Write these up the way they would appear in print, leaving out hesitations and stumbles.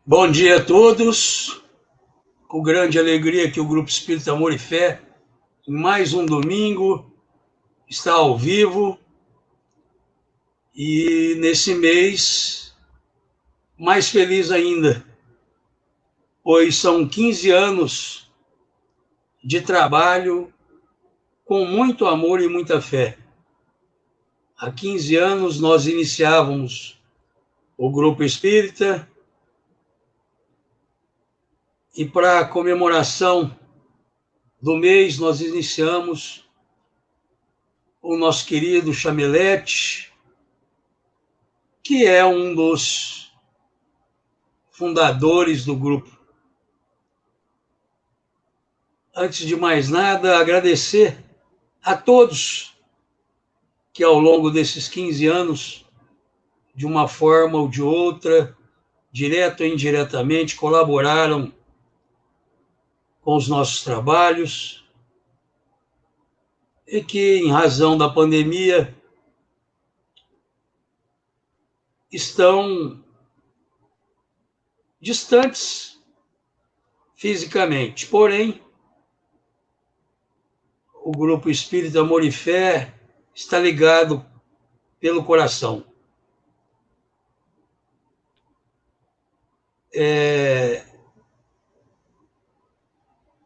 Bom dia a todos, com grande alegria que o Grupo Espírita Amor e Fé, em mais um domingo, está ao vivo e nesse mês, mais feliz ainda, pois são 15 anos de trabalho com muito amor e muita fé. Há 15 anos nós iniciávamos o Grupo Espírita e para a comemoração do mês nós iniciamos o nosso querido Chamelete, que é um dos fundadores do grupo. Antes de mais nada, agradecer a todos que ao longo desses 15 anos, de uma forma ou de outra, direto ou indiretamente, colaboraram com os nossos trabalhos e que, em razão da pandemia, estão distantes fisicamente. Porém, o Grupo Espírita Amor e Fé está ligado pelo coração. É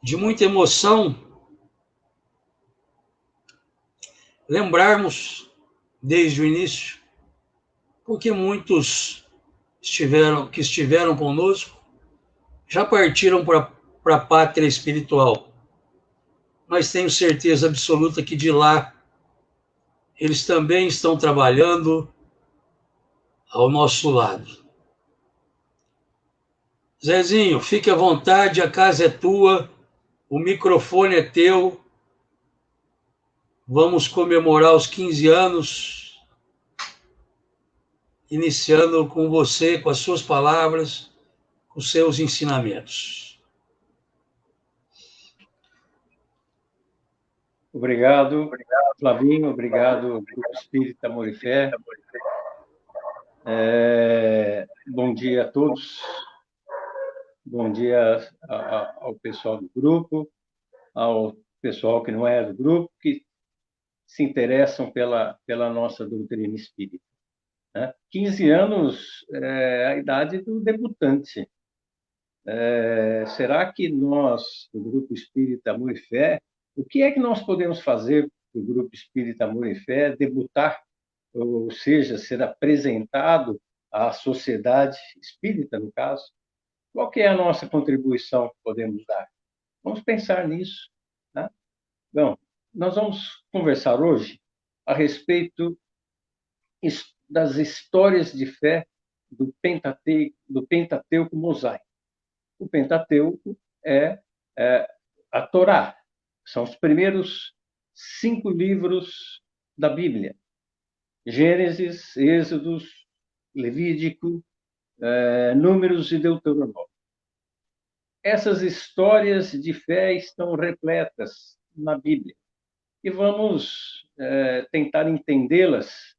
de muita emoção lembrarmos desde o início, porque muitos que estiveram conosco já partiram para a pátria espiritual, mas tenho certeza absoluta que de lá eles também estão trabalhando ao nosso lado. Zezinho, fique à vontade, a casa é tua, o microfone é teu. Vamos comemorar os 15 anos, iniciando com você, com as suas palavras, com os seus ensinamentos. Obrigado, Flavinho, obrigado, Grupo Espírita Amor e Fé. Bom dia a todos, bom dia ao pessoal do grupo, ao pessoal que não é do grupo, que se interessam pela nossa doutrina espírita. 15 anos é a idade do debutante. Será que nós, do Grupo Espírita Amor e Fé, o que é que nós podemos fazer para o Grupo Espírita Amor e Fé debutar, ou seja, ser apresentado à sociedade espírita, no caso? Qual que é a nossa contribuição que podemos dar? Vamos pensar nisso. Tá? Bom, nós vamos conversar hoje a respeito das histórias de fé do Pentateuco mosaico. O Pentateuco é a Torá. São os primeiros 5 livros da Bíblia. Gênesis, Êxodos, Levítico, Números e Deuteronômio. Essas histórias de fé estão repletas na Bíblia. E vamos tentar entendê-las,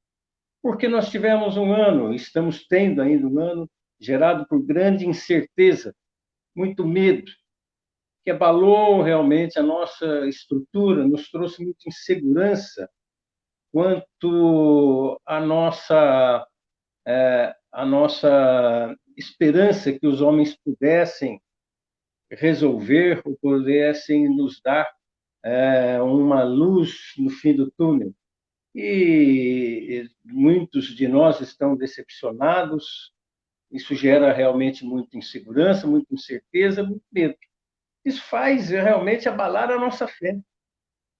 porque nós tivemos um ano, estamos tendo ainda um ano, gerado por grande incerteza, muito medo, que abalou realmente a nossa estrutura, nos trouxe muita insegurança quanto a nossa esperança que os homens pudessem resolver ou pudessem nos dar uma luz no fim do túnel. E muitos de nós estão decepcionados, isso gera realmente muita insegurança, muita incerteza, muito medo. Isso faz realmente abalar a nossa fé.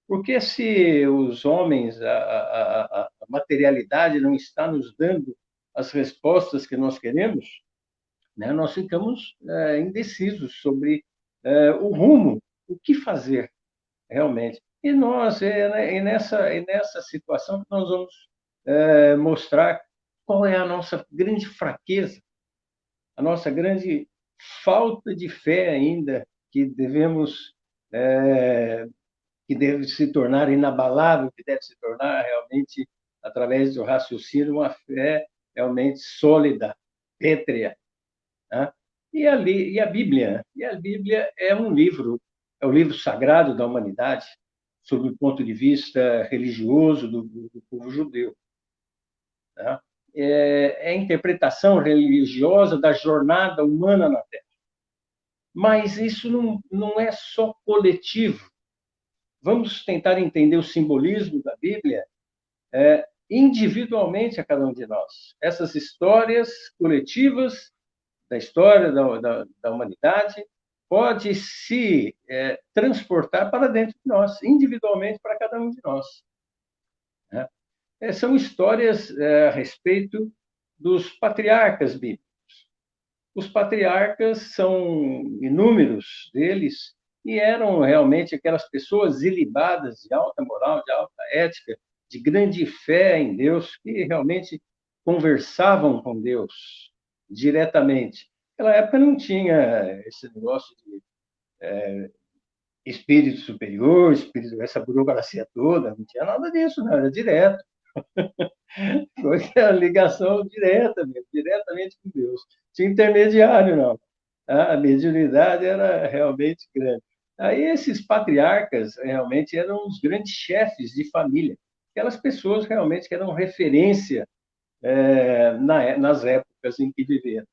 Porque se os homens, a materialidade não está nos dando as respostas que nós queremos, né, nós ficamos indecisos sobre o rumo, o que fazer realmente. E nós, nessa situação, nós vamos mostrar qual é a nossa grande fraqueza, a nossa grande falta de fé ainda, que que deve se tornar inabalável, que deve se tornar realmente, através do raciocínio, uma fé realmente sólida, pétrea. Né? E a Bíblia? E a Bíblia é um livro, é o livro sagrado da humanidade, sob o ponto de vista religioso do povo judeu. Tá? É a interpretação religiosa da jornada humana na Terra. Mas isso não é só coletivo. Vamos tentar entender o simbolismo da Bíblia individualmente a cada um de nós. Essas histórias coletivas da história da humanidade pode se transportar para dentro de nós, individualmente para cada um de nós. Né? São histórias a respeito dos patriarcas bíblicos. Os patriarcas são inúmeros deles e eram realmente aquelas pessoas ilibadas de alta moral, de alta ética, de grande fé em Deus, que realmente conversavam com Deus diretamente. Naquela época não tinha esse negócio de espírito superior, essa burocracia toda, não tinha nada disso, não, era direto. Foi a ligação direta mesmo, diretamente com Deus. Não tinha intermediário, não. A mediunidade era realmente grande. Aí esses patriarcas realmente eram os grandes chefes de família, aquelas pessoas realmente que eram referência nas épocas em que viveram.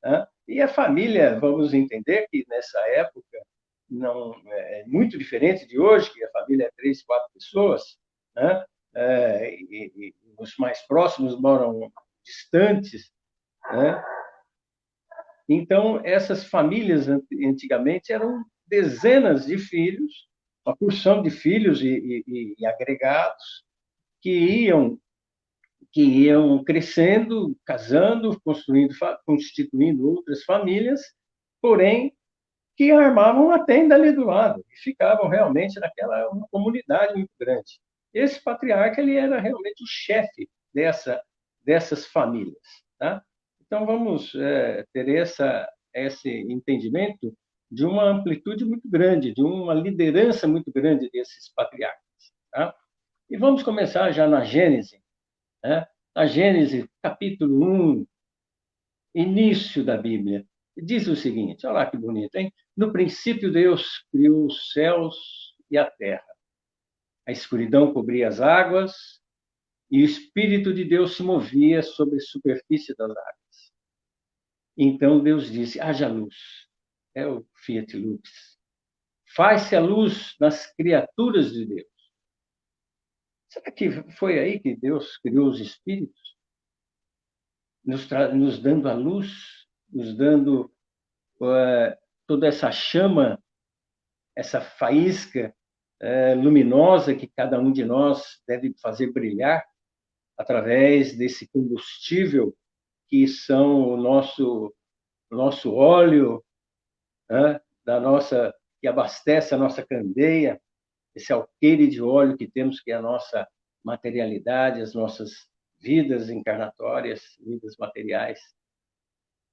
Né? E a família, vamos entender que nessa época não é muito diferente de hoje, que a família é 3, 4 pessoas, né? E os mais próximos moram distantes, né? Então, essas famílias, antigamente, eram dezenas de filhos, uma porção de filhos e agregados, que iam crescendo, casando, constituindo outras famílias, porém, que armavam uma tenda ali do lado e ficavam realmente naquela uma comunidade muito grande. Esse patriarca ele era realmente o chefe dessas famílias. Tá? Então, vamos ter esse entendimento de uma amplitude muito grande, de uma liderança muito grande desses patriarcas. Tá? E vamos começar já na Gênese. Né? Na Gênese, capítulo 1, início da Bíblia. Diz o seguinte, olha lá que bonito, hein? No princípio, Deus criou os céus e a terra. A escuridão cobria as águas e o Espírito de Deus se movia sobre a superfície das águas. Então Deus disse, haja luz. É o Fiat Lux. Faz-se a luz nas criaturas de Deus. Será que foi aí que Deus criou os espíritos? Nos dando a luz, nos dando toda essa chama, essa faísca luminosa que cada um de nós deve fazer brilhar através desse combustível que são o nosso óleo, né, que abastece a nossa candeia, esse alqueire de óleo que temos, que é a nossa materialidade, as nossas vidas encarnatórias, vidas materiais.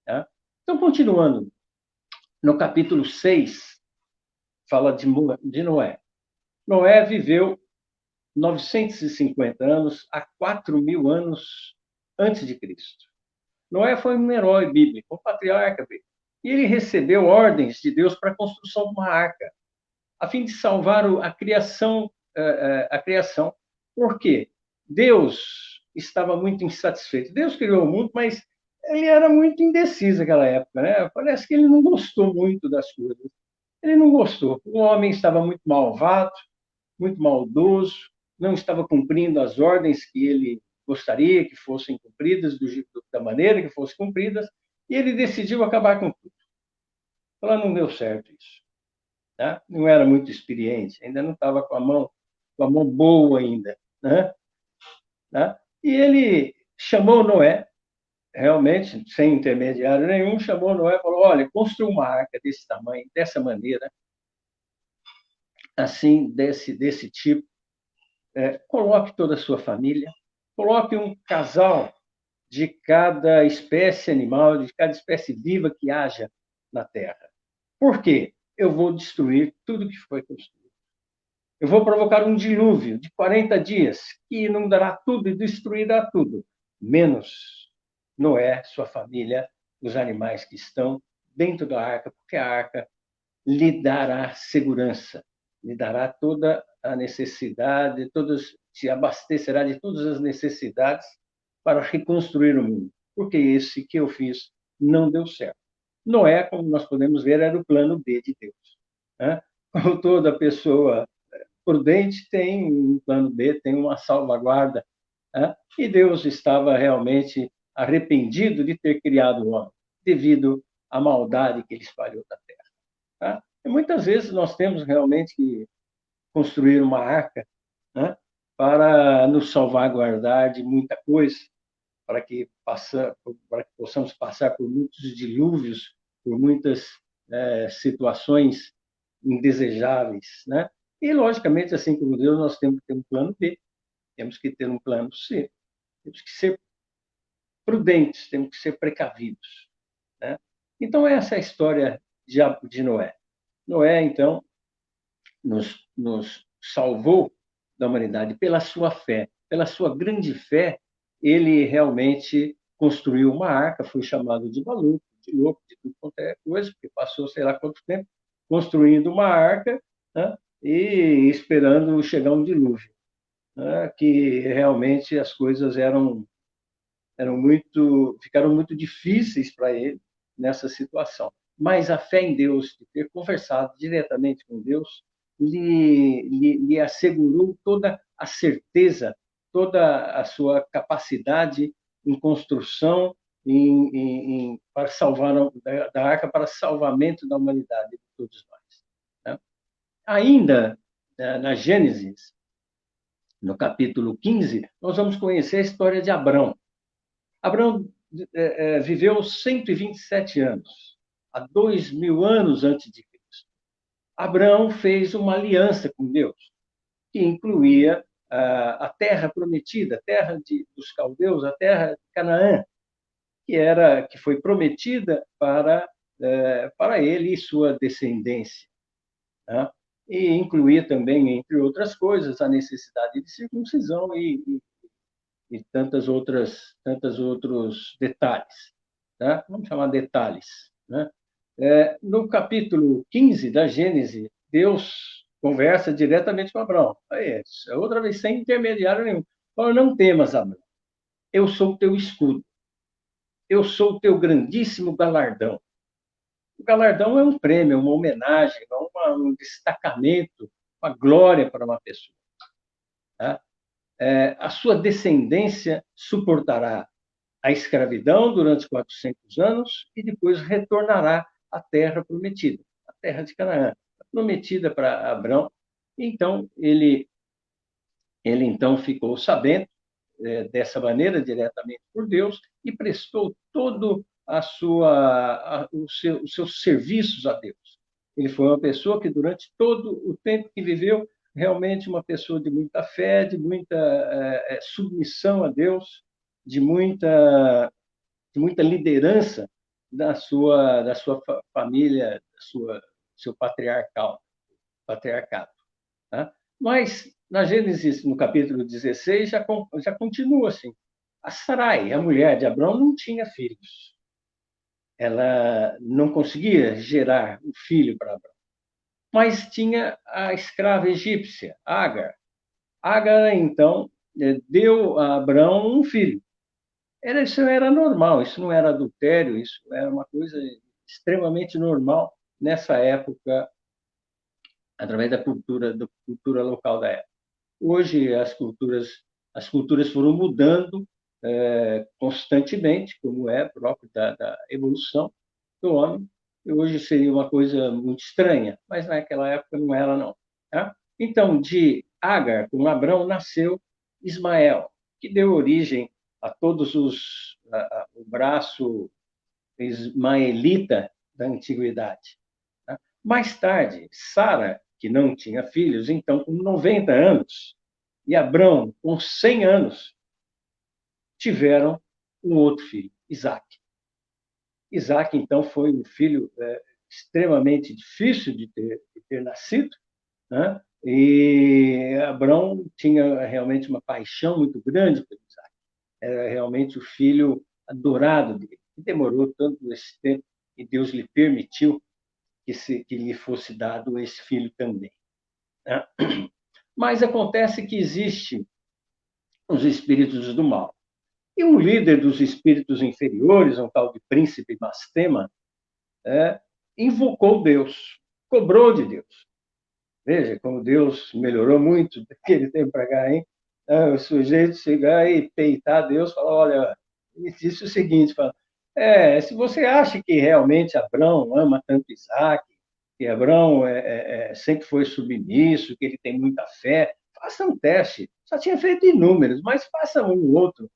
Tá? Então, continuando, no capítulo 6, fala de Noé. Noé viveu 950 anos a 4.000 anos antes de Cristo. Noé foi um herói bíblico, um patriarca bíblico. E ele recebeu ordens de Deus para a construção de uma arca, a fim de salvar a criação. Por quê? Deus estava muito insatisfeito. Deus criou o mundo, mas ele era muito indeciso naquela época, né? Parece que ele não gostou muito das coisas. Ele não gostou. O homem estava muito malvado, muito maldoso, não estava cumprindo as ordens que ele gostaria que fossem cumpridas, da maneira que fossem cumpridas, e ele decidiu acabar com tudo. Ela não deu certo isso. Tá? Não era muito experiente, ainda não estava com a mão boa ainda. Né? Tá? E ele chamou Noé, realmente, sem intermediário nenhum, chamou Noé e falou, olha, construa uma arca desse tamanho, dessa maneira, assim, desse tipo, coloque toda a sua família, coloque um casal de cada espécie animal, de cada espécie viva que haja na Terra. Por quê? Eu vou destruir tudo que foi construído. Eu vou provocar um dilúvio de 40 dias que inundará tudo e destruirá tudo, menos Noé, sua família, os animais que estão dentro da arca, porque a arca lhe dará segurança, lhe dará toda a necessidade, se abastecerá de todas as necessidades para reconstruir o mundo, porque esse que eu fiz não deu certo. Noé, como nós podemos ver, era o plano B de Deus. Né? Como toda pessoa prudente tem um plano B, tem uma salvaguarda. Né? E Deus estava realmente arrependido de ter criado o homem, devido à maldade que ele espalhou na terra. Tá? E muitas vezes nós temos realmente que construir uma arca, né, para nos salvaguardar de muita coisa, para que possamos passar por muitos dilúvios, por muitas situações indesejáveis, né? E, logicamente, assim como Deus, nós temos que ter um plano B, temos que ter um plano C, temos que ser prudentes, temos que ser precavidos, né? Então, essa é a história de Noé. Noé, então, nos salvou da humanidade pela sua fé, pela sua grande fé. Ele realmente construiu uma arca, foi chamado de maluco, de louco, de tudo quanto é coisa, porque passou sei lá quanto tempo construindo uma arca, né, e esperando chegar um dilúvio, né, que realmente as coisas ficaram muito difíceis para ele nessa situação. Mas a fé em Deus, de ter conversado diretamente com Deus, lhe assegurou toda a certeza, toda a sua capacidade em construção, para salvar da arca, para salvamento da humanidade de todos nós. Né? Ainda na Gênesis, no capítulo 15, nós vamos conhecer a história de Abrão. Abraão viveu 127 anos, há 2000 anos antes de Cristo. Abraão fez uma aliança com Deus, que incluía a terra prometida, a terra dos caldeus, a terra de Canaã, que foi prometida para ele e sua descendência. Né? E incluía também, entre outras coisas, a necessidade de circuncisão e tantos outros detalhes. Tá? Vamos chamar detalhes. Né? No capítulo 15 da Gênesis, Deus conversa diretamente com Abraão. Outra vez, sem intermediário nenhum. Fala, não temas, Abraão. Eu sou o teu escudo. Eu sou o teu grandíssimo galardão. O galardão é um prêmio, uma homenagem, um destacamento, uma glória para uma pessoa. Tá? A sua descendência suportará a escravidão durante 400 anos e depois retornará à terra prometida, a terra de Canaã, prometida para Abrão. Então, ele então ficou sabendo dessa maneira, diretamente por Deus, e prestou todo os seus serviços a Deus. Ele foi uma pessoa que, durante todo o tempo que viveu, realmente uma pessoa de muita fé, de muita submissão a Deus, de muita liderança da sua família, seu patriarcado. Tá? Mas, na Gênesis, no capítulo 16, já continua assim. A Sarai, a mulher de Abrão, não tinha filhos. Ela não conseguia gerar um filho para Abrão. Mas tinha a escrava egípcia, Agar. Agar, então, deu a Abrão um filho. Isso era normal, isso não era adultério, isso era uma coisa extremamente normal nessa época, através da cultura local da época. Hoje as culturas foram mudando constantemente, como é próprio da evolução do homem. E hoje seria uma coisa muito estranha, mas naquela época não era, não. Tá? Então, de Agar com Abrão nasceu Ismael, que deu origem a todos o braço ismaelita da antiguidade. Tá? Mais tarde, Sara, que não tinha filhos, então com 90 anos, e Abrão com 100 anos, tiveram um outro filho, Isaac. Isaac, então, foi um filho extremamente difícil de ter nascido, né? E Abrão tinha realmente uma paixão muito grande por Isaac. Era realmente o filho adorado dele. E demorou tanto esse tempo e Deus lhe permitiu que lhe fosse dado esse filho também. Né? Mas acontece que existe os espíritos do mal. E um líder dos espíritos inferiores, um tal de príncipe Mastema, invocou Deus, cobrou de Deus. Veja como Deus melhorou muito daquele tempo para cá, hein? O sujeito chegar e peitar Deus, falar, olha, ele disse o seguinte, fala, se você acha que realmente Abrão ama tanto Isaac, que Abrão sempre foi submisso, que ele tem muita fé, faça um teste. Já tinha feito inúmeros, mas faça um outro.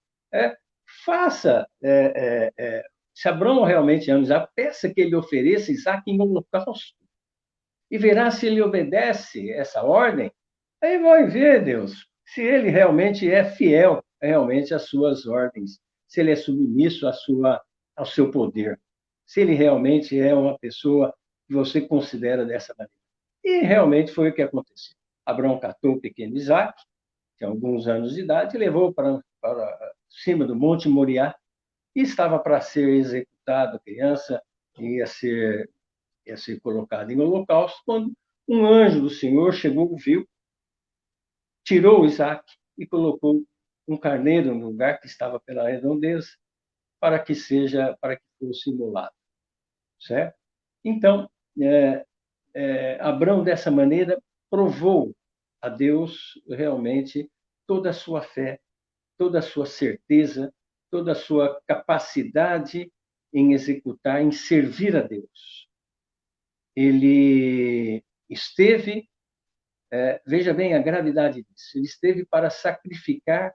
Faça. Se Abrão realmente ama Isaac, peça que ele ofereça Isaac em holocausto. E verá se ele obedece essa ordem. Aí vai ver, Deus, se ele realmente é fiel realmente às suas ordens, se ele é submisso ao seu poder, se ele realmente é uma pessoa que você considera dessa maneira. E realmente foi o que aconteceu. Abraão catou o pequeno Isaac, tinha alguns anos de idade, e levou para cima do Monte Moriá, e estava para ser executado, a criança ia ser colocada em holocausto, quando um anjo do Senhor chegou, viu, tirou Isaac e colocou um carneiro no lugar que estava pela redondeza, para que fosse imolado, certo? Então, Abrão, dessa maneira, provou a Deus realmente toda a sua fé, toda a sua certeza, toda a sua capacidade em executar, em servir a Deus. Ele esteve, veja bem a gravidade disso, ele esteve para sacrificar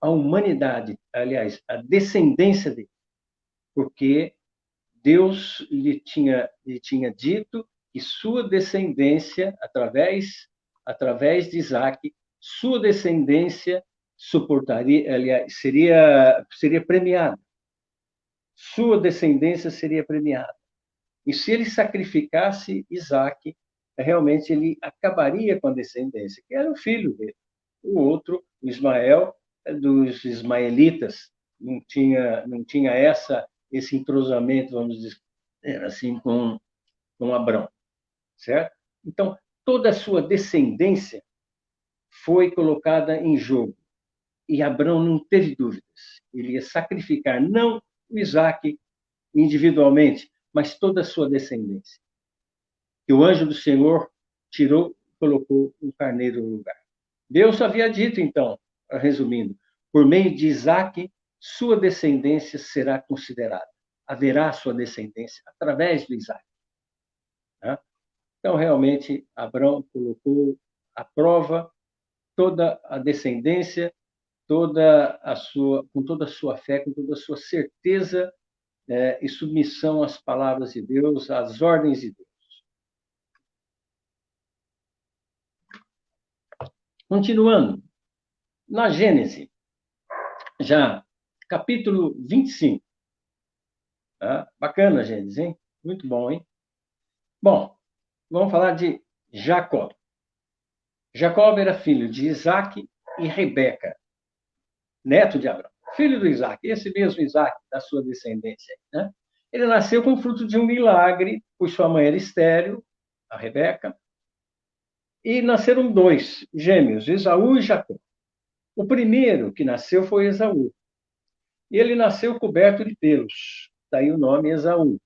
a humanidade, aliás, a descendência dele, porque Deus lhe tinha dito que sua descendência, através de Isaac, sua descendência suportaria, aliás, seria premiada. Sua descendência seria premiada. E se ele sacrificasse Isaac, realmente ele acabaria com a descendência, que era o filho dele. O outro, o Ismael, dos ismaelitas, não tinha esse entrosamento, vamos dizer assim, com Abrão, certo? Então, toda a sua descendência foi colocada em jogo. E Abrão não teve dúvidas. Ele ia sacrificar não o Isaac individualmente, mas toda a sua descendência. E o anjo do Senhor tirou e colocou um carneiro no lugar. Deus havia dito, então, resumindo, por meio de Isaac, sua descendência será considerada. Haverá sua descendência através de Isaac. Então, realmente, Abrão colocou à prova toda a descendência, com toda a sua fé, com toda a sua certeza e submissão às palavras de Deus, às ordens de Deus. Continuando, na Gênesis, já capítulo 25. Bacana, Gênesis, hein? Muito bom, hein? Bom, vamos falar de Jacó. Jacó era filho de Isaac e Rebeca, neto de Abraão, filho do Isaac, esse mesmo Isaac, da sua descendência. Né? Ele nasceu com fruto de um milagre, pois sua mãe era estéril, a Rebeca, e nasceram 2 gêmeos, Esaú e Jacó. O primeiro que nasceu foi Esaú, e ele nasceu coberto de pelos, daí o nome Esaú.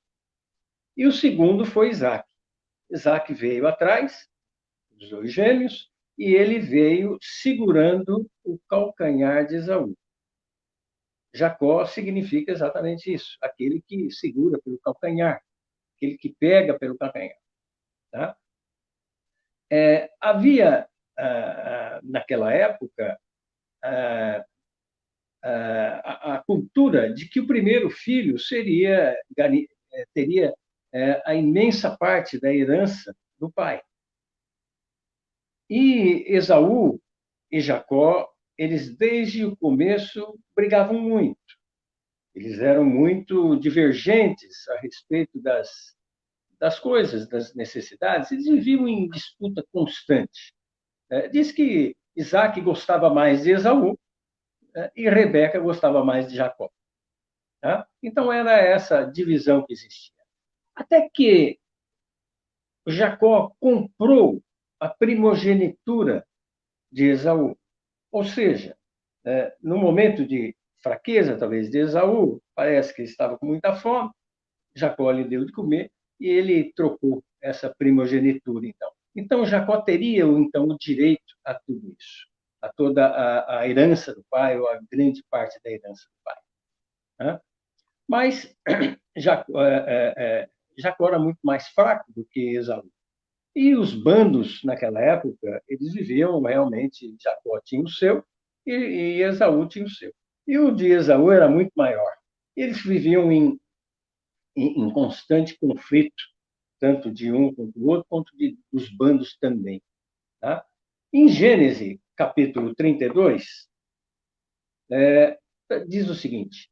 E o segundo foi Isaac. Isaac veio atrás, os 2 gêmeos, e ele veio segurando o calcanhar de Esaú. Jacó significa exatamente isso, aquele que segura pelo calcanhar, aquele que pega pelo calcanhar. Tá? Havia, naquela época, a cultura de que o primeiro filho teria a imensa parte da herança do pai. E Esaú e Jacó, eles desde o começo brigavam muito. Eles eram muito divergentes a respeito das coisas, das necessidades. Eles viviam em disputa constante. Diz que Isaac gostava mais de Esaú e Rebeca gostava mais de Jacó. Tá? Então, era essa divisão que existia. Até que Jacó comprou a primogenitura de Esaú. Ou seja, no momento de fraqueza, talvez, de Esaú, parece que ele estava com muita fome, Jacó lhe deu de comer e ele trocou essa primogenitura, então. Então, Jacó teria, então, o direito a tudo isso, a toda a herança do pai, ou a grande parte da herança do pai. Né? Mas Jacó era muito mais fraco do que Esaú. E os bandos, naquela época, eles viviam realmente, Jacó tinha o seu e Esaú tinha o seu. E o de Esaú era muito maior. Eles viviam em constante conflito, tanto de um quanto do outro, quanto dos bandos também. Tá? Em Gênesis, capítulo 32, diz o seguinte,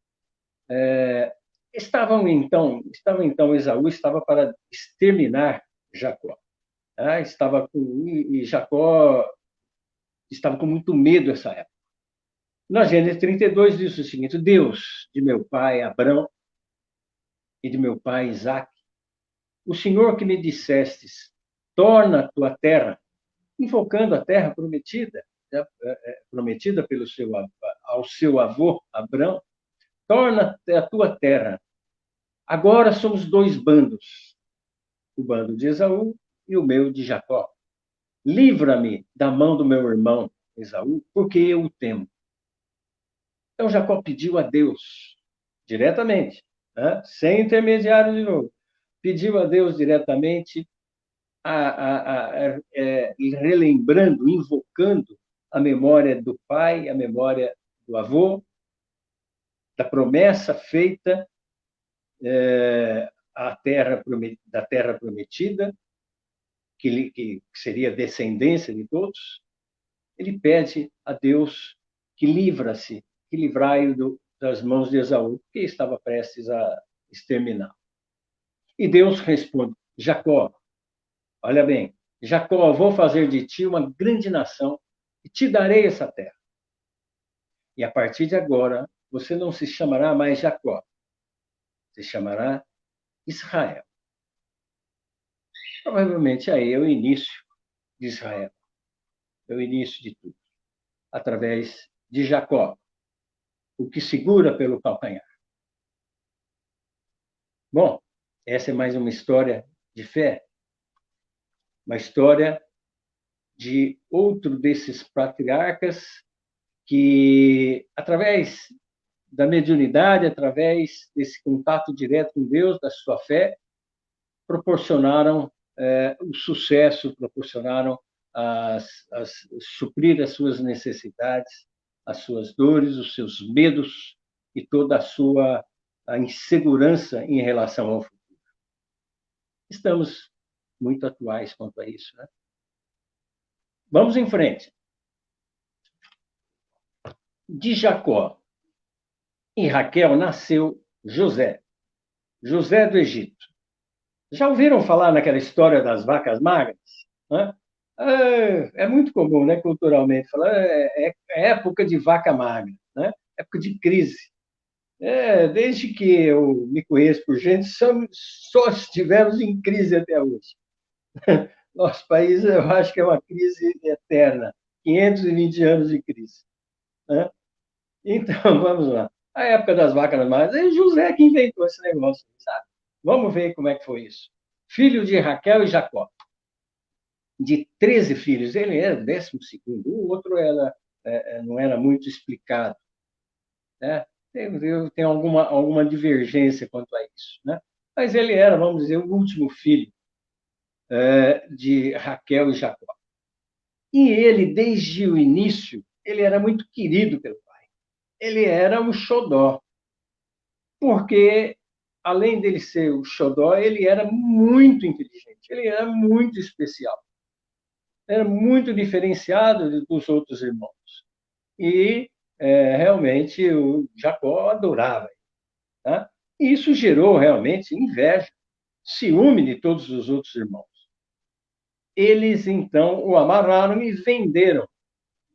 estava então Esaú estava para exterminar Jacó. Tá? E Jacó estava com muito medo nessa época. Na Gênesis 32 diz o seguinte, Deus de meu pai Abrão e de meu pai Isaque, o Senhor que me dissestes, torna a tua terra, invocando a terra prometida, né, prometida ao seu avô Abrão, torna a tua terra. Agora somos dois bandos, o bando de Esaú e o meu de Jacó. Livra-me da mão do meu irmão Esaú, porque eu o temo. Então Jacó pediu a Deus diretamente, né, sem intermediário de novo, pediu a Deus diretamente, relembrando, invocando a memória do pai, a memória do avô, da promessa feita da terra prometida, que seria descendência de todos. Ele pede a Deus que livrai-o das mãos de Esaú, que estava prestes a exterminar. E Deus responde, Jacó, olha bem, Jacó, vou fazer de ti uma grande nação e te darei essa terra. E a partir de agora, você não se chamará mais Jacó, se chamará Israel. Provavelmente aí é o início de Israel, é o início de tudo, através de Jacó, o que segura pelo calcanhar. Bom, essa é mais uma história de fé, uma história de outro desses patriarcas que, através da mediunidade, através desse contato direto com Deus, da sua fé, proporcionaram o sucesso, proporcionaram suprir as suas necessidades, as suas dores, os seus medos e toda a insegurança em relação ao futuro. Estamos muito atuais quanto a isso, né? Vamos em frente. De Jacó e Raquel nasceu José, José do Egito. Já ouviram falar naquela história das vacas magras? Né? É muito comum, né, culturalmente, falar é época de vaca magra, né? Época de crise. Desde que eu me conheço por gente, só estivemos em crise até hoje. Nosso país, eu acho que é uma crise eterna, 520 anos de crise. Né? Então, vamos lá. A época das vacas magras, é José que inventou esse negócio, sabe? Vamos ver como é que foi isso. Filho de Raquel e Jacó. De 13 filhos, ele era o 12º. O outro não era muito explicado. Né? Tem alguma divergência quanto a isso. Né? Mas ele era, vamos dizer, o último filho de Raquel e Jacó. E ele, desde o início, ele era muito querido pelo pai. Ele era um xodó, porque, além dele ser o xodó, ele era muito inteligente, ele era muito especial, era muito diferenciado dos outros irmãos. E, realmente, o Jacó adorava. Tá? E isso gerou, realmente, inveja, ciúme de todos os outros irmãos. Eles, então, o amarraram e venderam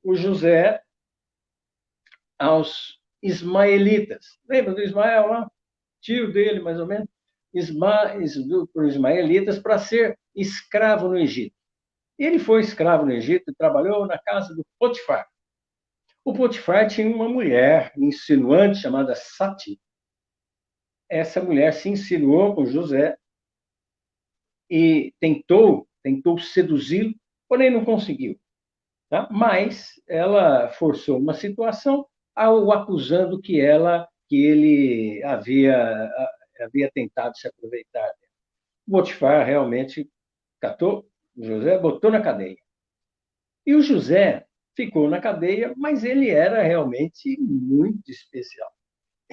o José aos ismaelitas. Lembra do Ismael lá? Tio dele, mais ou menos. por ismaelitas para ser escravo no Egito. Ele foi escravo no Egito e trabalhou na casa do Potifar. O Potifar tinha uma mulher insinuante chamada Sati. Essa mulher se insinuou com José e tentou seduzi-lo, porém não conseguiu. Tá? Mas ela forçou uma situação ao acusando que ele havia tentado se aproveitar dela. O Potifar realmente catou José, botou na cadeia. E o José ficou na cadeia, mas ele era realmente muito especial.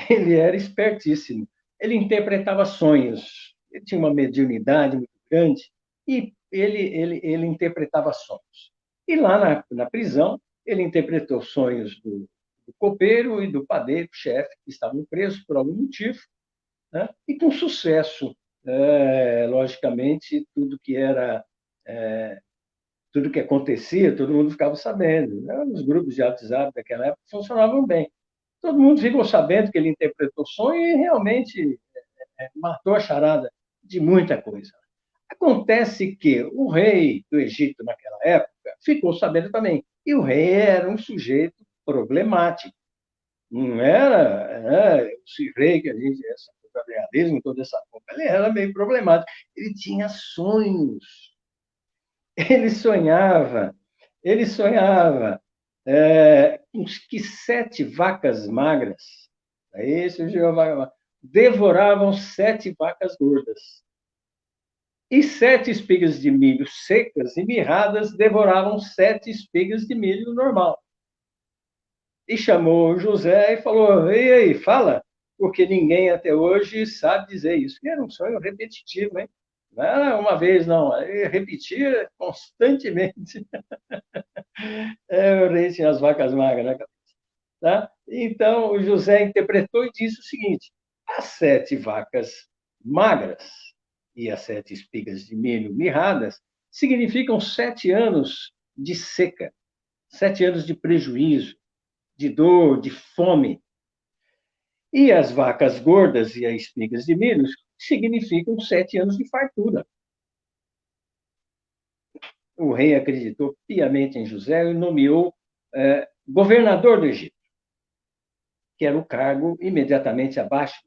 Ele era espertíssimo. Ele interpretava sonhos. Ele tinha uma mediunidade muito grande e ele interpretava sonhos. E lá na prisão, ele interpretou sonhos do copeiro e do padeiro-chefe, que estavam presos por algum motivo, né? E com sucesso. Logicamente, tudo que acontecia, todo mundo ficava sabendo. Né? Os grupos de WhatsApp daquela época funcionavam bem. Todo mundo ficou sabendo que ele interpretou sonho e realmente matou a charada de muita coisa. Acontece que o rei do Egito, naquela época, ficou sabendo também. E o rei era um sujeito problemático. Não era esse rei que a gente, essa realismo, toda essa coisa. Ele era meio problemático. Ele tinha sonhos. Ele sonhava, ele sonhava que 7 vacas magras, aí surgiu a vaca, devoravam 7 vacas gordas. E 7 espigas de milho secas e mirradas devoravam 7 espigas de milho normal. E chamou José e falou: "E aí, fala", porque ninguém até hoje sabe dizer isso. E era um sonho repetitivo, hein? Não era uma vez, não. Ele repetia constantemente. O rei tinha as vacas magras, né? Tá? Então, o José interpretou e disse o seguinte: as 7 vacas magras e as 7 espigas de milho mirradas significam 7 anos de seca, 7 anos de prejuízo, de dor, de fome. E as vacas gordas e as espigas de milho significam 7 anos de fartura. O rei acreditou piamente em José e nomeou governador do Egito, que era o cargo imediatamente abaixo.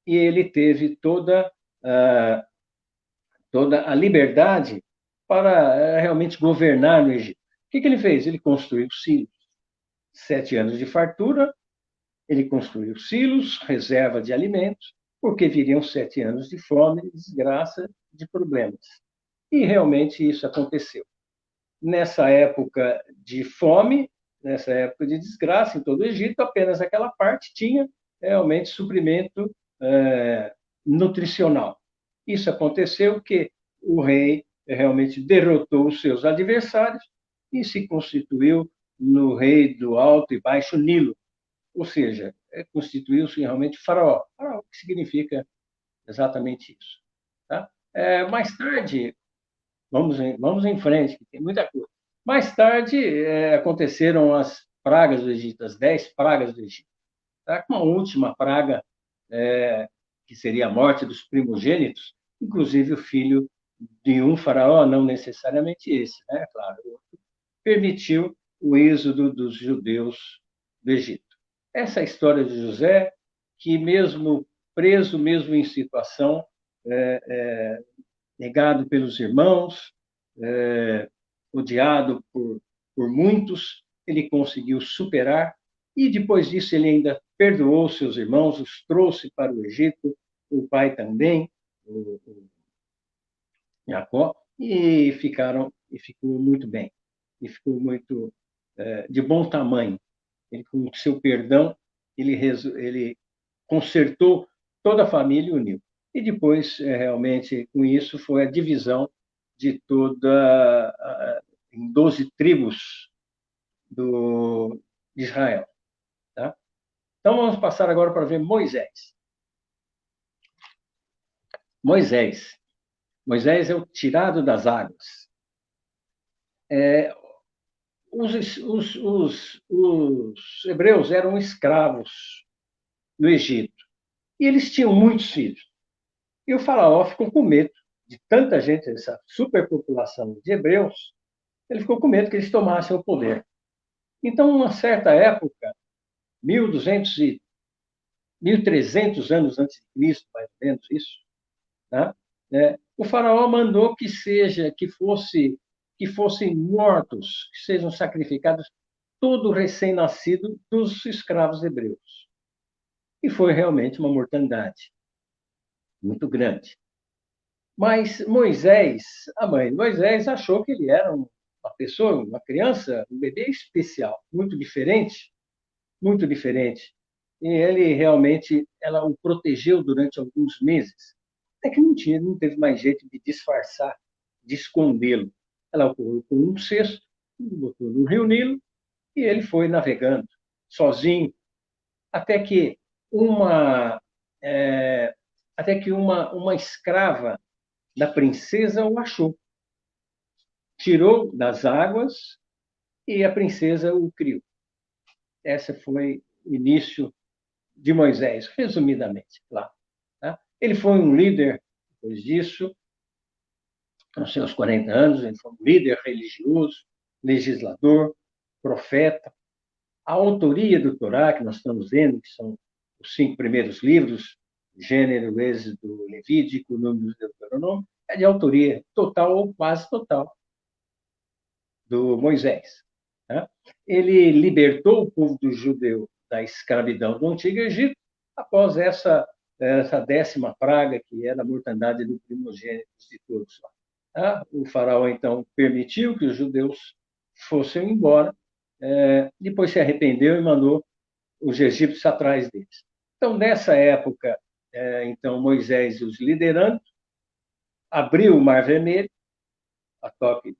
E ele teve toda a liberdade para realmente governar no Egito. O que ele fez? Ele construiu silos. 7 anos de fartura, ele construiu silos, reserva de alimentos, porque viriam 7 anos de fome, de desgraça, de problemas. E realmente isso aconteceu. Nessa época de fome, nessa época de desgraça em todo o Egito, apenas aquela parte tinha realmente suprimento nutricional. Isso aconteceu que o rei realmente derrotou os seus adversários e se constituiu no rei do Alto e Baixo Nilo, ou seja, constituiu-se realmente faraó. Faraó, que significa exatamente isso. Tá? Mais tarde, vamos em frente, que tem muita coisa. Mais tarde, aconteceram as pragas do Egito, as 10 pragas do Egito. Tá? Uma última praga, que seria a morte dos primogênitos, inclusive o filho de um faraó, não necessariamente esse, né? Claro, permitiu o êxodo dos judeus do Egito. Essa é a história de José, que mesmo preso, mesmo em situação, negado pelos irmãos, odiado por muitos, ele conseguiu superar e depois disso ele ainda perdoou seus irmãos, os trouxe para o Egito, o pai também, o Jacó, e ficou muito bem, e ficou muito de bom tamanho. Ele, com o seu perdão, ele consertou toda a família e uniu. E depois, realmente, com isso, foi a divisão de em 12 tribos de Israel. Tá? Então, vamos passar agora para ver Moisés. Moisés é o tirado das águas. Os hebreus eram escravos no Egito. E eles tinham muitos filhos. E o faraó ficou com medo de tanta gente, essa superpopulação de hebreus, ele ficou com medo que eles tomassem o poder. Então, uma certa época, 1200 e 1300 anos antes de Cristo, mais ou menos isso, né? O faraó mandou que fossem mortos, que sejam sacrificados todo recém-nascido dos escravos hebreus. E foi realmente uma mortandade muito grande. Mas Moisés, a mãe de Moisés, achou que ele era uma pessoa, uma criança, um bebê especial, muito diferente, muito diferente. E ele realmente, ela o protegeu durante alguns meses. Até que não teve mais jeito de disfarçar, de escondê-lo. Ela o colocou num cesto, botou no Rio Nilo e ele foi navegando sozinho, até que uma é, uma escrava da princesa o achou, tirou das águas e a princesa o criou. Esse foi o início de Moisés, resumidamente, claro. Tá? Ele foi um líder depois disso, aos seus 40 anos, ele foi um líder religioso, legislador, profeta. A autoria do Torá, que nós estamos vendo, que são os 5 primeiros livros, Gênero, Êxodo, Levítico, Números, Deuteronômio, é de autoria total ou quase total do Moisés. Tá? Ele libertou o povo do judeu da escravidão do Antigo Egito após essa 10ª praga, que era a mortandade do primogênito de todos. Tá? O faraó, então, permitiu que os judeus fossem embora, depois se arrependeu e mandou os egípcios atrás deles. Então, nessa época, então Moisés os liderando, abriu o Mar Vermelho, a toque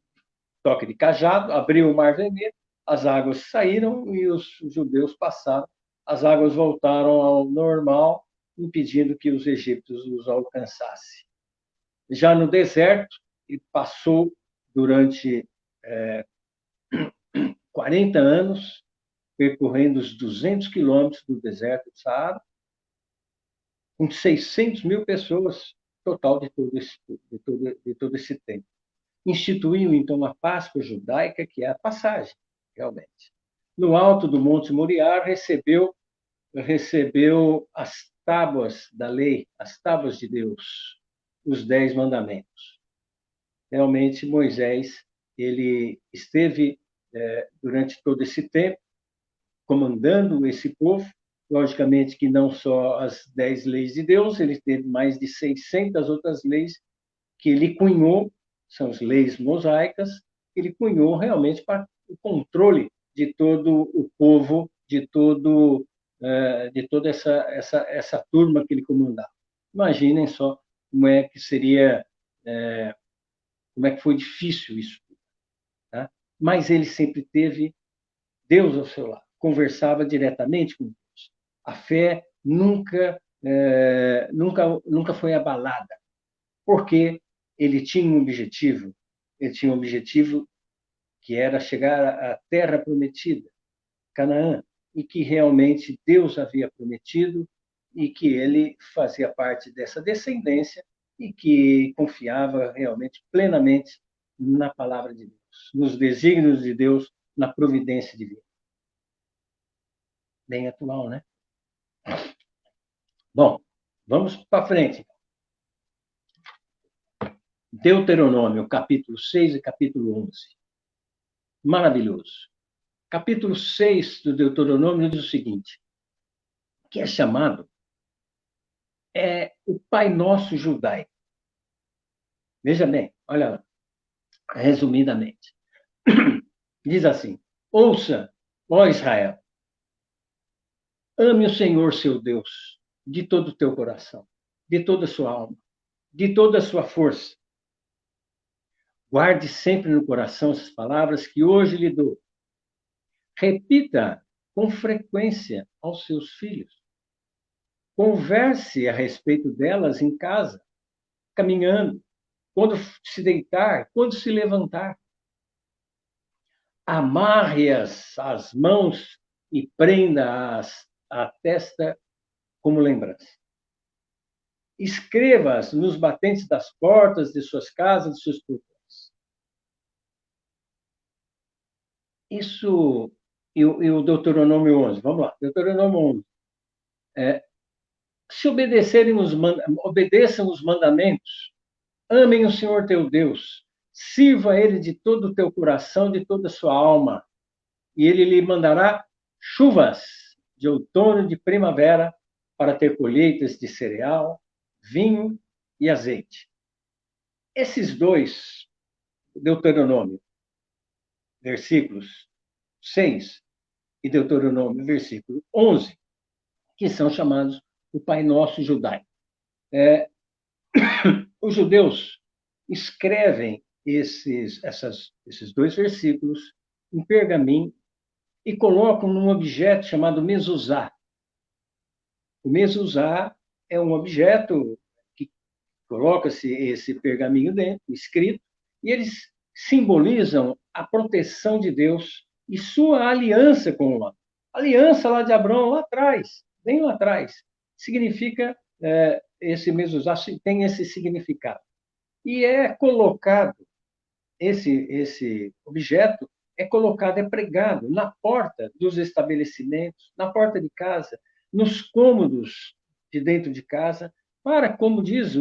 de cajado, abriu o Mar Vermelho, as águas saíram e os judeus passaram. As águas voltaram ao normal, impedindo que os egípcios os alcançassem. Já no deserto, ele passou durante 40 anos, percorrendo os 200 quilômetros do deserto do Saara, com 600 mil pessoas, total de todo esse tempo. Instituiu, então, a Páscoa judaica, que é a passagem, realmente. No alto do Monte Moriá, recebeu as tábuas da lei, as tábuas de Deus, os 10 mandamentos. Realmente, Moisés, ele esteve, durante todo esse tempo, comandando esse povo, logicamente que não só as 10 leis de Deus, ele teve mais de 600 outras leis que ele cunhou, são as leis mosaicas, ele cunhou realmente para o controle de todo o povo, de toda essa turma que ele comandava. Imaginem só como é que seria, como é que foi difícil isso. Tá? Mas ele sempre teve Deus ao seu lado, conversava diretamente com Deus. A fé nunca foi abalada, porque ele tinha um objetivo, que era chegar à terra prometida, Canaã, e que realmente Deus havia prometido e que ele fazia parte dessa descendência e que confiava realmente plenamente na palavra de Deus, nos desígnios de Deus, na providência divina. Bem atual, né? Bom, vamos para frente. Deuteronômio, capítulo 6 e capítulo 11. Maravilhoso. Capítulo 6 do Deuteronômio diz o seguinte, que é chamado o Pai Nosso judaico. Veja bem, olha lá, resumidamente. Diz assim, ouça, ó Israel, ame o Senhor seu Deus de todo o teu coração, de toda a sua alma, de toda a sua força. Guarde sempre no coração essas palavras que hoje lhe dou. Repita com frequência aos seus filhos. Converse a respeito delas em casa, caminhando, quando se deitar, quando se levantar. Amarre-as às mãos e prenda-as à testa como lembrança. escreva-as nos batentes das portas de suas casas, de seus portões. Isso, e o Deuteronômio 11, vamos lá, Deuteronômio 11. Se obedeçam os mandamentos, amem o Senhor teu Deus, sirva a Ele de todo o teu coração, de toda a sua alma, e Ele lhe mandará chuvas de outono e de primavera para ter colheitas de cereal, vinho e azeite. Esses dois, Deuteronômio, versículos 6 e Deuteronômio, versículo 11, que são chamados o Pai Nosso judaico. Os judeus escrevem esses dois versículos em pergaminho e colocam num objeto chamado mezuzá. O mezuzá é um objeto que coloca-se esse pergaminho dentro, escrito, e eles simbolizam a proteção de Deus e sua aliança com o homem. Aliança lá de Abraão, lá atrás, bem lá atrás, significa, esse mezuzá tem esse significado. E é colocado, esse objeto é colocado, é pregado na porta dos estabelecimentos, na porta de casa, nos cômodos de dentro de casa, para, como diz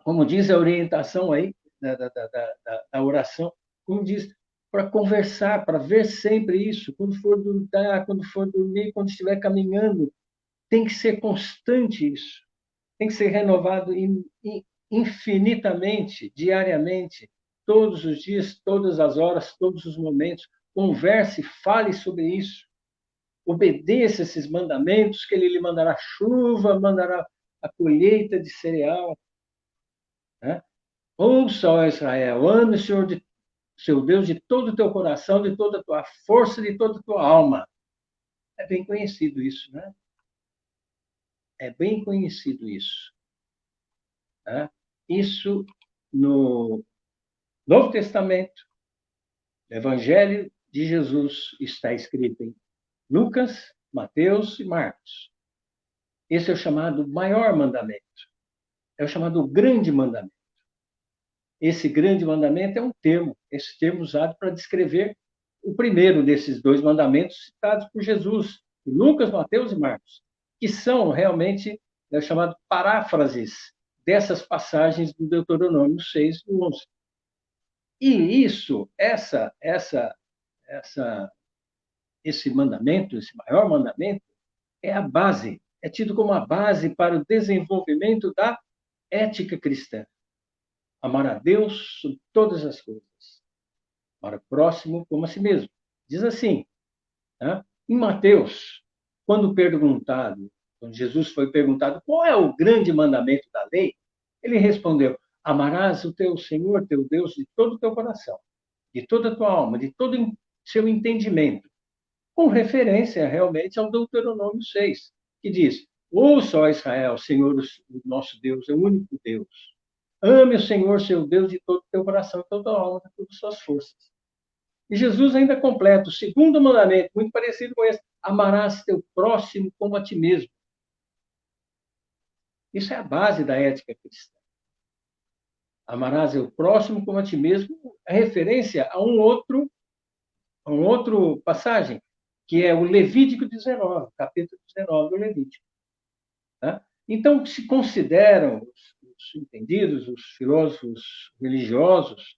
como diz a orientação aí da oração, como diz, para conversar, para ver sempre isso, quando for deitar, quando for dormir, quando estiver caminhando, tem que ser constante isso, tem que ser renovado infinitamente, diariamente, todos os dias, todas as horas, todos os momentos. Converse, fale sobre isso. Obedeça esses mandamentos, que ele lhe mandará chuva, mandará a colheita de cereal. Né? Ouça, ó Israel, ame o Senhor, seu Deus, de todo o teu coração, de toda a tua força, de toda a tua alma. É bem conhecido isso, né? É bem conhecido isso. Né? Isso no Novo Testamento, no Evangelho de Jesus, está escrito em Lucas, Mateus e Marcos. Esse é o chamado maior mandamento. É o chamado grande mandamento. Esse grande mandamento é um termo, esse termo usado para descrever o primeiro desses dois mandamentos citados por Jesus, Lucas, Mateus e Marcos, que são realmente chamados paráfrases dessas passagens do Deuteronômio 6 e 11. E isso, esse mandamento, esse maior mandamento, é a base, é tido como a base para o desenvolvimento da ética cristã. Amar a Deus sobre todas as coisas. Amar o próximo como a si mesmo. Diz assim, né? Em Mateus, quando Jesus foi perguntado qual é o grande mandamento da lei, ele respondeu: amarás o teu Senhor, teu Deus, de todo o teu coração, de toda a tua alma, de todo o seu entendimento, com referência realmente ao Deuteronômio 6, que diz: ouça, ó Israel, Senhor, o nosso Deus, é o único Deus. Ame o Senhor, seu Deus, de todo o teu coração, de toda a alma, de todas as suas forças. E Jesus ainda completa o segundo mandamento, muito parecido com esse: amarás teu próximo como a ti mesmo. Isso é a base da ética cristã. Amarás o próximo como a ti mesmo, é referência a um outro passagem, que é o Levítico 19, capítulo 19 do Levítico. Tá? Então, se consideram os entendidos, os filósofos religiosos,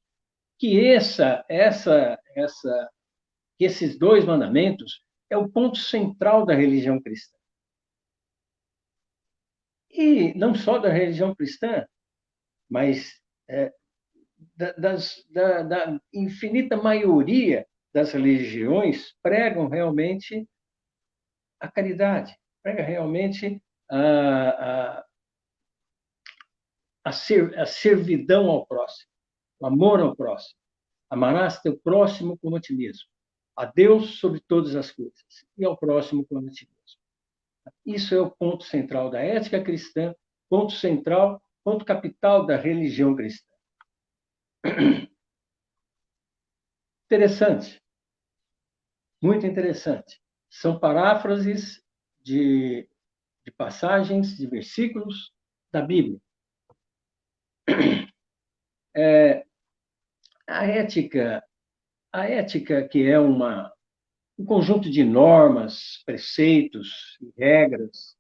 que esses dois mandamentos é o ponto central da religião cristã. E não só da religião cristã, mas da infinita maioria das religiões pregam realmente a caridade, prega realmente a servidão ao próximo, o amor ao próximo. Amarás teu próximo como a ti mesmo. A Deus sobre todas as coisas e ao próximo como a ti mesmo. Isso é o ponto central da ética cristã, ponto central, ponto capital da religião cristã. Interessante, muito interessante. São paráfrases de de passagens, de versículos da Bíblia. A ética que é um conjunto de normas, preceitos, regras,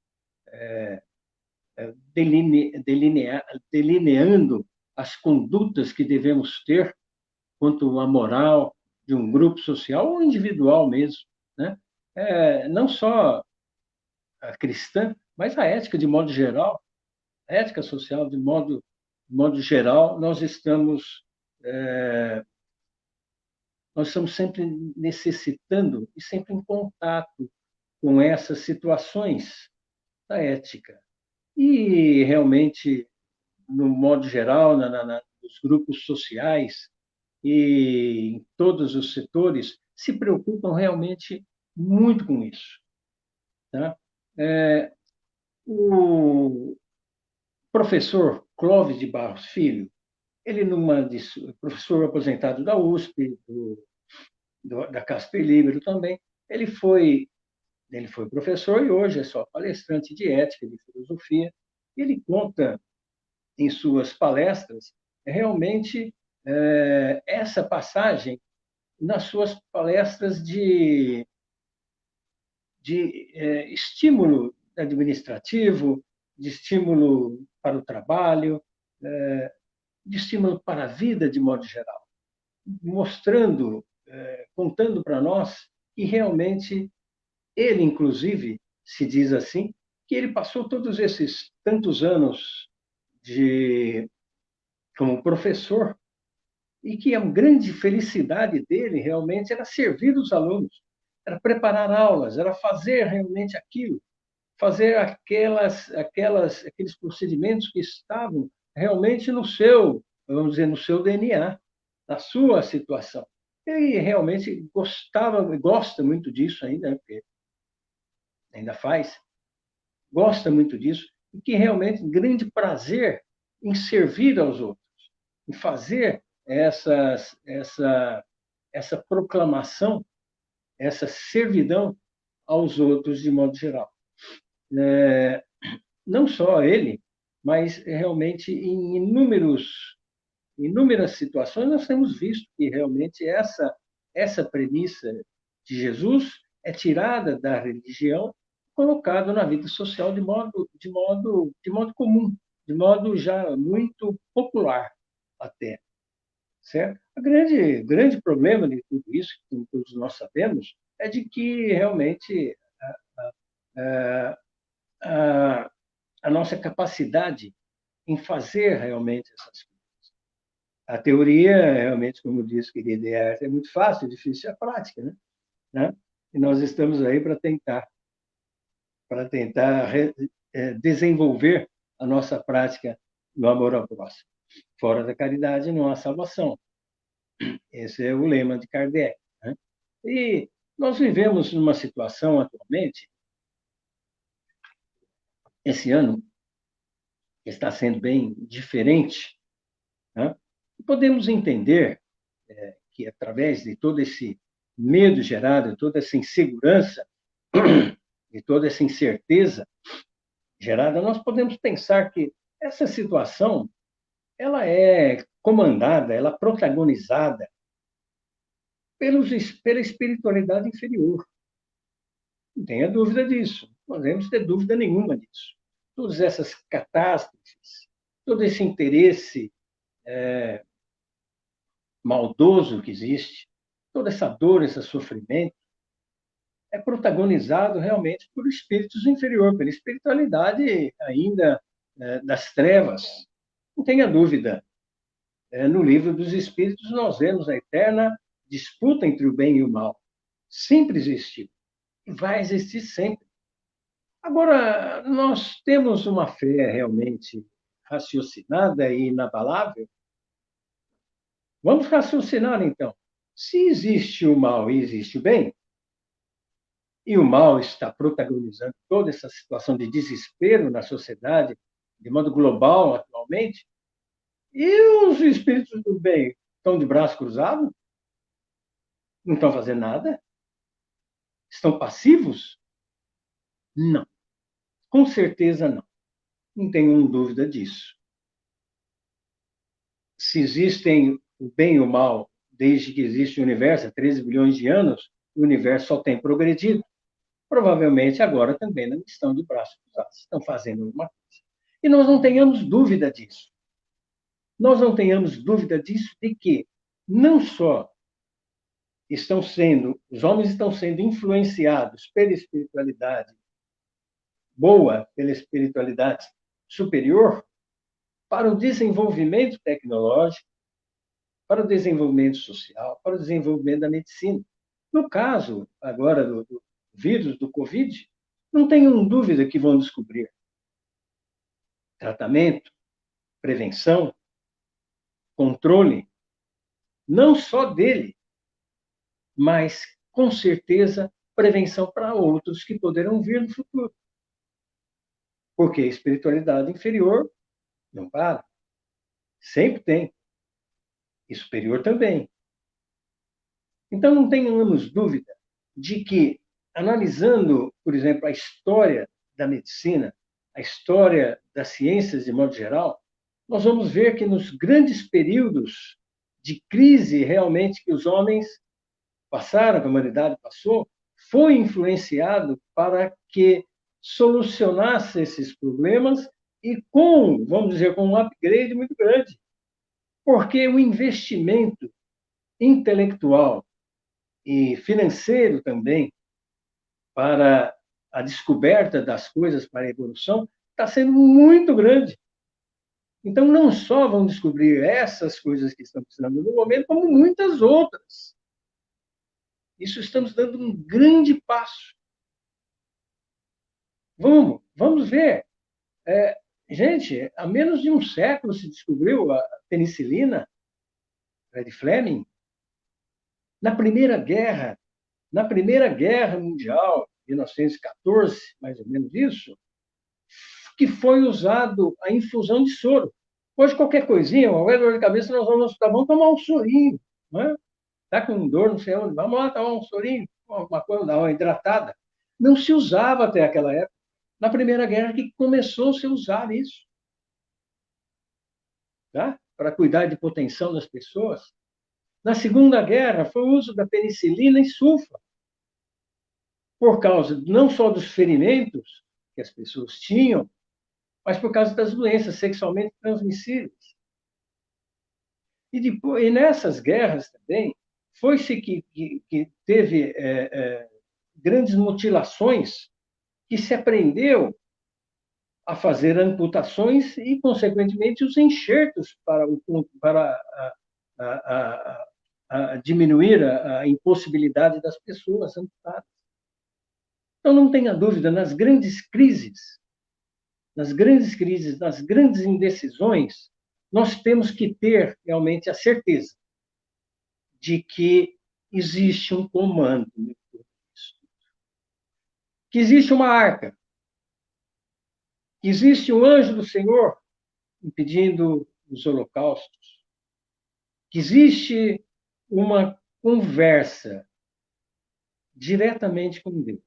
delineando as condutas que devemos ter quanto à moral de um grupo social ou individual mesmo, né? Não só a cristã, mas a ética de modo geral, a ética social de modo geral, nós estamos sempre necessitando e sempre em contato com essas situações da ética. E realmente, no modo geral, nos grupos sociais e em todos os setores, se preocupam realmente muito com isso. Tá? O professor Clóvis de Barros Filho, ele professor aposentado da USP, da Casper Libero também, ele foi professor e hoje é só palestrante de ética, de filosofia. E ele conta em suas palestras realmente essa passagem nas suas palestras de estímulo administrativo, de estímulo para o trabalho, de estímulo para a vida de modo geral, mostrando, contando para nós que realmente ele, inclusive, se diz assim, que ele passou todos esses tantos anos como professor e que a grande felicidade dele realmente era servir os alunos, era preparar aulas, era fazer realmente aquilo, fazer aqueles procedimentos que estavam realmente no seu, vamos dizer, no seu DNA, na sua situação. Ele realmente gosta muito disso ainda, né, porque ainda faz, gosta muito disso, e que realmente grande prazer em servir aos outros, em fazer essa proclamação, essa servidão aos outros de modo geral. Não só ele, mas realmente em inúmeras situações nós temos visto que realmente essa premissa de Jesus é tirada da religião, colocada na vida social de modo comum, de modo já muito popular até, certo? O grande problema de tudo isso, que todos nós sabemos, é de que realmente a, a nossa capacidade em fazer realmente essas coisas. A teoria, realmente, como disse o querido, é muito fácil, difícil é a prática, né? E nós estamos aí para tentar desenvolver a nossa prática no amor ao próximo. Fora da caridade não há salvação. Esse é o lema de Kardec, né? E nós vivemos numa situação atualmente, esse ano está sendo bem diferente, né? Podemos entender que, através de todo esse medo gerado, toda essa insegurança e toda essa incerteza gerada, nós podemos pensar que essa situação ela é comandada, ela é protagonizada pela espiritualidade inferior. Não tenha dúvida disso. Não podemos ter dúvida nenhuma disso. Todas essas catástrofes, todo esse interesse maldoso que existe, toda essa dor, esse sofrimento, é protagonizado realmente por espíritos inferiores, pela espiritualidade ainda das trevas. Não tenha dúvida. No livro dos Espíritos, nós vemos a eterna disputa entre o bem e o mal. Sempre existiu. E vai existir sempre. Agora, nós temos uma fé realmente raciocinada e inabalável. Vamos raciocinar, então. Se existe o mal e existe o bem, e o mal está protagonizando toda essa situação de desespero na sociedade, de modo global atualmente, e os espíritos do bem estão de braço cruzado? Não estão fazendo nada? Estão passivos? Não. Com certeza não. Não tenho dúvida disso. Se existem o bem e o mal, desde que existe o universo, há 13 bilhões de anos, o universo só tem progredido. Provavelmente agora também não estão de braços cruzados, estão fazendo alguma coisa. E nós não tenhamos dúvida disso. Nós não tenhamos dúvida disso, de que não só os homens estão sendo influenciados pela espiritualidade boa, pela espiritualidade superior, para o desenvolvimento tecnológico, para o desenvolvimento social, para o desenvolvimento da medicina. No caso, agora, do vírus, do Covid, não tenham dúvida que vão descobrir tratamento, prevenção, controle, não só dele, mas, com certeza, prevenção para outros que poderão vir no futuro. Porque a espiritualidade inferior não para. Sempre tem. E superior também. Então, não tenhamos dúvida de que, analisando, por exemplo, a história da medicina, a história das ciências de modo geral, nós vamos ver que nos grandes períodos de crise realmente que os homens passaram, que a humanidade passou, foi influenciado para que solucionasse esses problemas e vamos dizer, com um upgrade muito grande. Porque o investimento intelectual e financeiro também para a descoberta das coisas, para a evolução, está sendo muito grande. Então, não só vão descobrir essas coisas que estão precisando no momento, como muitas outras. Isso estamos dando um grande passo. Vamos ver. Gente, há menos de um século se descobriu a penicilina, Fred Fleming. Na Primeira Guerra Mundial, 1914, mais ou menos isso, que foi usado a infusão de soro. Hoje, qualquer coisinha, qualquer dor de cabeça, nós vamos no hospital, vamos tomar um sorinho. Está com dor, não sei onde, vamos lá tomar um sorinho, uma coisa, dar uma hidratada. Não se usava até aquela época. Na Primeira Guerra que começou a se usar isso. Tá? Para cuidar de hipotensão das pessoas. Na Segunda Guerra, foi o uso da penicilina e sulfa. Por causa não só dos ferimentos que as pessoas tinham, mas por causa das doenças sexualmente transmissíveis. E nessas guerras também, foi-se que teve grandes mutilações, que se aprendeu a fazer amputações e, consequentemente, os enxertos para diminuir a impossibilidade das pessoas amputadas. Então, não tenha dúvida, nas grandes crises, nas grandes indecisões, nós temos que ter realmente a certeza de que existe um comando, que existe uma arca, que existe um anjo do Senhor impedindo os holocaustos, que existe uma conversa diretamente com Deus,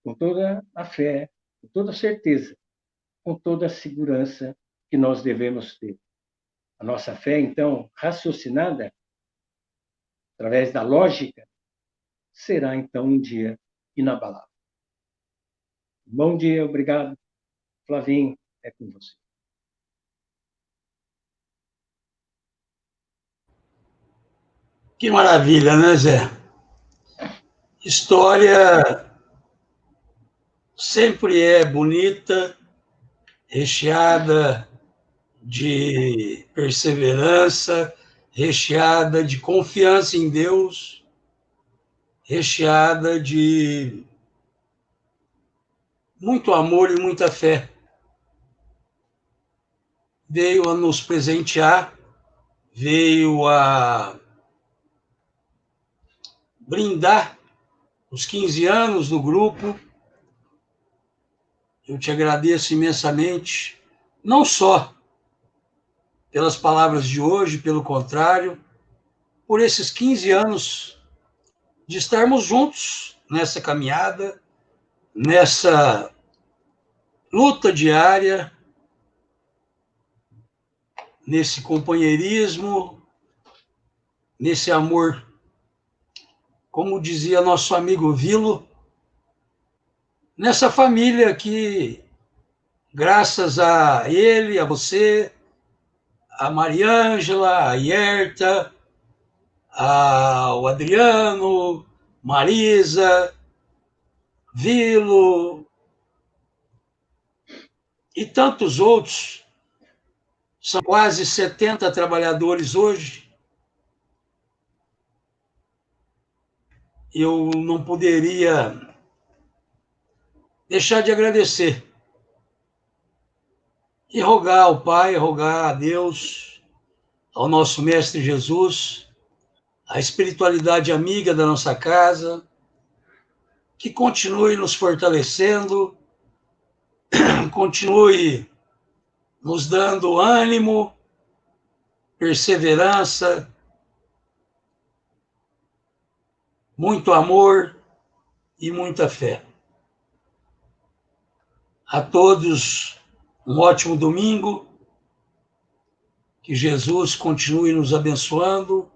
com toda a fé, com toda a certeza, com toda a segurança que nós devemos ter. A nossa fé, então, raciocinada, através da lógica, será, então, um dia inabalável. Bom dia, obrigado. Flavinho, é com você. Que maravilha, né, Zé? História sempre é bonita, recheada de perseverança, recheada de confiança em Deus, recheada de muito amor e muita fé. Veio a nos presentear, veio a brindar os 15 anos do grupo. Eu te agradeço imensamente, não só pelas palavras de hoje, pelo contrário, por esses 15 anos de estarmos juntos nessa caminhada, nessa luta diária, nesse companheirismo, nesse amor. Como dizia nosso amigo Vilo, nessa família que, graças a ele, a você, a Mariângela, a Yerta, ao Adriano, Marisa, Vilo e tantos outros, são quase 70 trabalhadores hoje, eu não poderia deixar de agradecer e rogar ao Pai, rogar a Deus, ao nosso Mestre Jesus, a espiritualidade amiga da nossa casa, que continue nos fortalecendo, continue nos dando ânimo, perseverança, muito amor e muita fé. A todos um ótimo domingo, que Jesus continue nos abençoando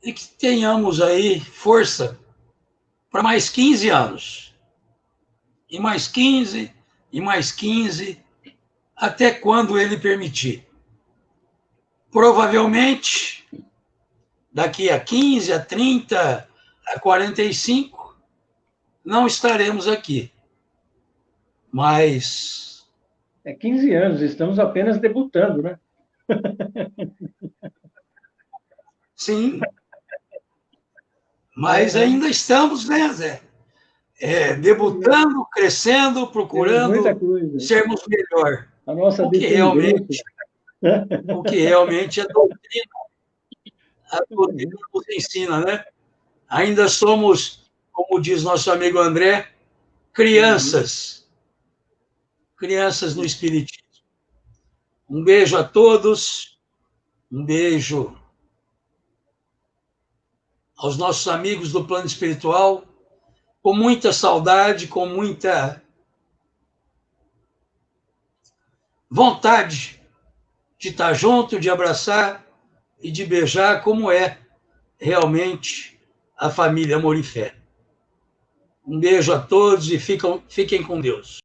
e que tenhamos aí força para mais 15 anos. E mais 15, e mais 15, até quando ele permitir. Provavelmente, daqui a 15, a 30, a 45, não estaremos aqui. Mas... 15 anos, estamos apenas debutando, né? Sim. Mas ainda estamos, né, Zé? Debutando, crescendo, procurando sermos melhor. A nossa o que realmente a doutrina nos ensina, né? Ainda somos, como diz nosso amigo André, crianças no Espiritismo. Um beijo a todos, um beijo aos nossos amigos do plano espiritual, com muita saudade, com muita vontade de estar junto, de abraçar e de beijar, como é realmente a família Amor e Fé. Um beijo a todos e fiquem com Deus.